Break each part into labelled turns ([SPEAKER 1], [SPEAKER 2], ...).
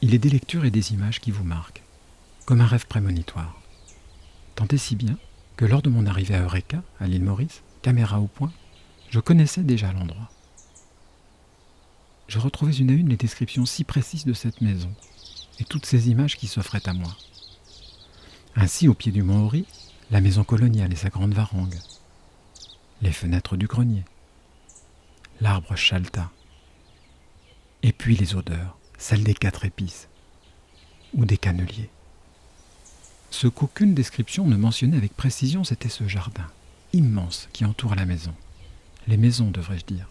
[SPEAKER 1] Il est des lectures et des images qui vous marquent, comme un rêve prémonitoire. Tant et si bien que lors de mon arrivée à Eureka, à l'île Maurice, caméra au point, je connaissais déjà l'endroit. Je retrouvais une à une les descriptions si précises de cette maison et toutes ces images qui s'offraient à moi. Ainsi, au pied du mont Ori, la maison coloniale et sa grande varangue, les fenêtres du grenier, l'arbre chalta, et puis les odeurs, celles des 4 épices ou des canneliers. Ce qu'aucune description ne mentionnait avec précision, c'était ce jardin immense qui entoure la maison. Les maisons, devrais-je dire.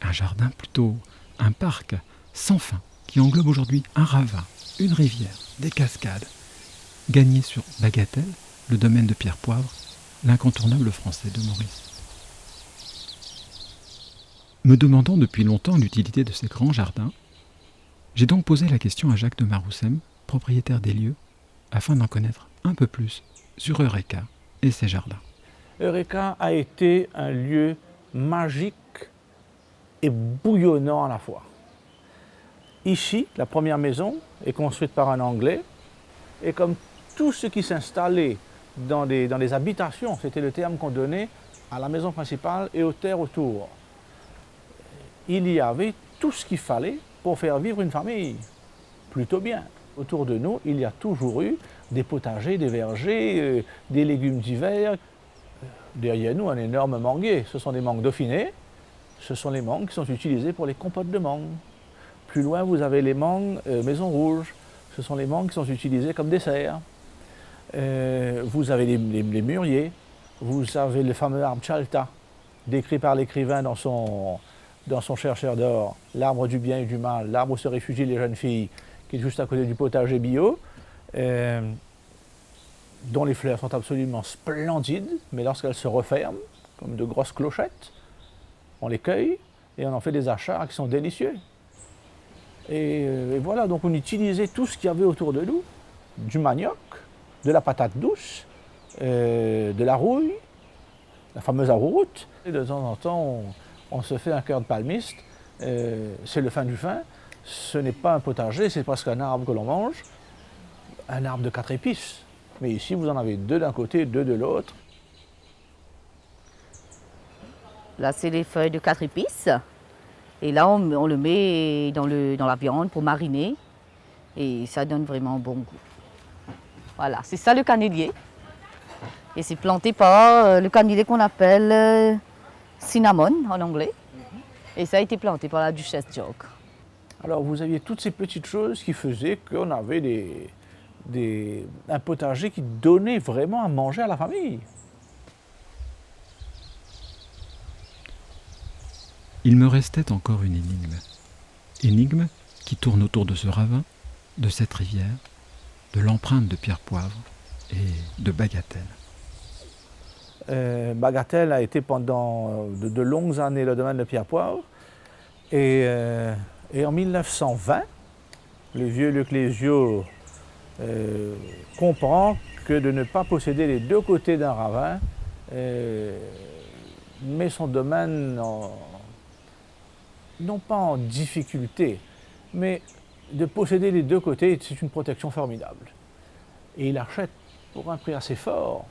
[SPEAKER 1] Un jardin, plutôt un parc sans fin qui englobe aujourd'hui un ravin, une rivière, des cascades, gagné sur Bagatelle, le domaine de Pierre Poivre, l'incontournable français de Maurice. Me demandant depuis longtemps l'utilité de ces grands jardins, j'ai donc posé la question à Jacques de Maroussem, propriétaire des lieux, afin d'en connaître un peu plus sur Eureka et ses jardins.
[SPEAKER 2] Eureka a été un lieu magique et bouillonnant à la fois. Ici, la première maison est construite par un Anglais, et comme tout ce qui s'installait dans les habitations, c'était le terme qu'on donnait à la maison principale et aux terres autour, il y avait tout ce qu'il fallait pour faire vivre une famille, plutôt bien. Autour de nous, il y a toujours eu des potagers, des vergers, des légumes d'hiver. Derrière nous, un énorme manguier. Ce sont des mangues dauphinées. Ce sont les mangues qui sont utilisées pour les compotes de mangues. Plus loin, vous avez les mangues Maison Rouge. Ce sont les mangues qui sont utilisées comme dessert. Vous avez les mûriers. Vous avez le fameux arbre Chalta, décrit par l'écrivain dans son Chercheur d'or, l'arbre du bien et du mal, l'arbre où se réfugient les jeunes filles, qui est juste à côté du potager bio, dont les fleurs sont absolument splendides, mais lorsqu'elles se referment, comme de grosses clochettes, on les cueille et on en fait des achats qui sont délicieux. Et voilà, donc on utilisait tout ce qu'il y avait autour de nous, du manioc, de la patate douce, de la rouille, la fameuse arrouroute. Et de temps en temps, on se fait un cœur de palmiste, c'est le fin du fin. Ce n'est pas un potager, c'est presque un arbre que l'on mange, un arbre de 4 épices. Mais ici, vous en avez 2 d'un côté, 2 de l'autre.
[SPEAKER 3] Là, c'est les feuilles de 4 épices. Et là, on le met dans la viande pour mariner. Et ça donne vraiment un bon goût. Voilà, c'est ça le cannelier. Et c'est planté par le cannelier qu'on appelle cinnamon en anglais. Et ça a été planté par la duchesse York.
[SPEAKER 2] Alors vous aviez toutes ces petites choses qui faisaient qu'on avait un potager qui donnait vraiment à manger à la famille.
[SPEAKER 1] Il me restait encore une énigme. Énigme qui tourne autour de ce ravin, de cette rivière, de l'empreinte de Pierre Poivre et de Bagatelle.
[SPEAKER 2] Bagatelle a été pendant de longues années le domaine de Pierre Poivre. Et en 1920, le vieux Luc Léziot comprend que de ne pas posséder les 2 côtés d'un ravin met son domaine non pas en difficulté, mais de posséder les 2 côtés, c'est une protection formidable. Et il achète pour un prix assez fort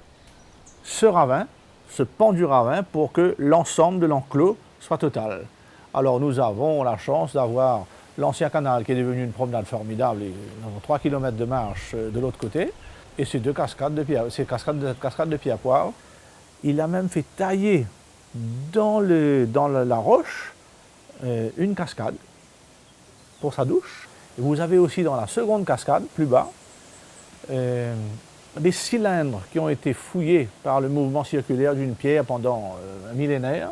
[SPEAKER 2] ce ravin, ce pan du ravin, pour que l'ensemble de l'enclos soit total. Alors nous avons la chance d'avoir l'ancien canal qui est devenu une promenade formidable, et nous avons 3 km de marche de l'autre côté, et ces 2 cascades de Pierre Poivre. Il a même fait tailler dans la roche une cascade pour sa douche. Et vous avez aussi dans la seconde cascade, plus bas, des cylindres qui ont été fouillés par le mouvement circulaire d'une pierre pendant un millénaire.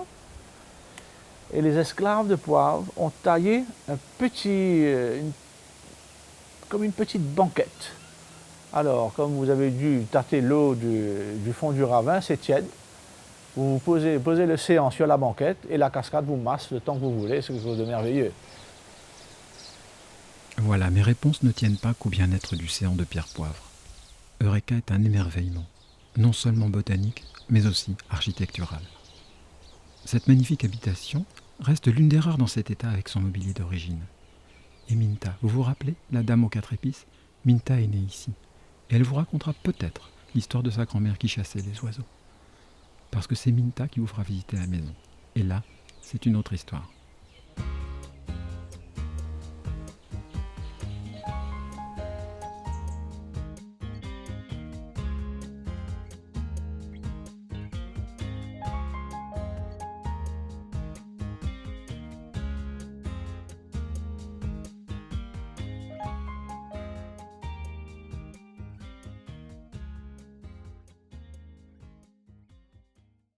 [SPEAKER 2] Et les esclaves de Poivre ont taillé comme une petite banquette. Alors, comme vous avez dû tâter l'eau du fond du ravin, c'est tiède. Vous posez l'océan sur la banquette et la cascade vous masse le temps que vous voulez, c'est quelque chose de merveilleux.
[SPEAKER 1] Voilà, mes réponses ne tiennent pas qu'au bien-être du séant de Pierre Poivre. Eureka est un émerveillement, non seulement botanique, mais aussi architectural. Cette magnifique habitation reste l'une des rares dans cet état avec son mobilier d'origine. et Minta. Vous vous rappelez, la dame aux 4 épices? Minta est née ici. Et elle vous racontera peut-être l'histoire de sa grand-mère qui chassait les oiseaux. Parce que c'est Minta qui vous fera visiter la maison. Et là, c'est une autre histoire.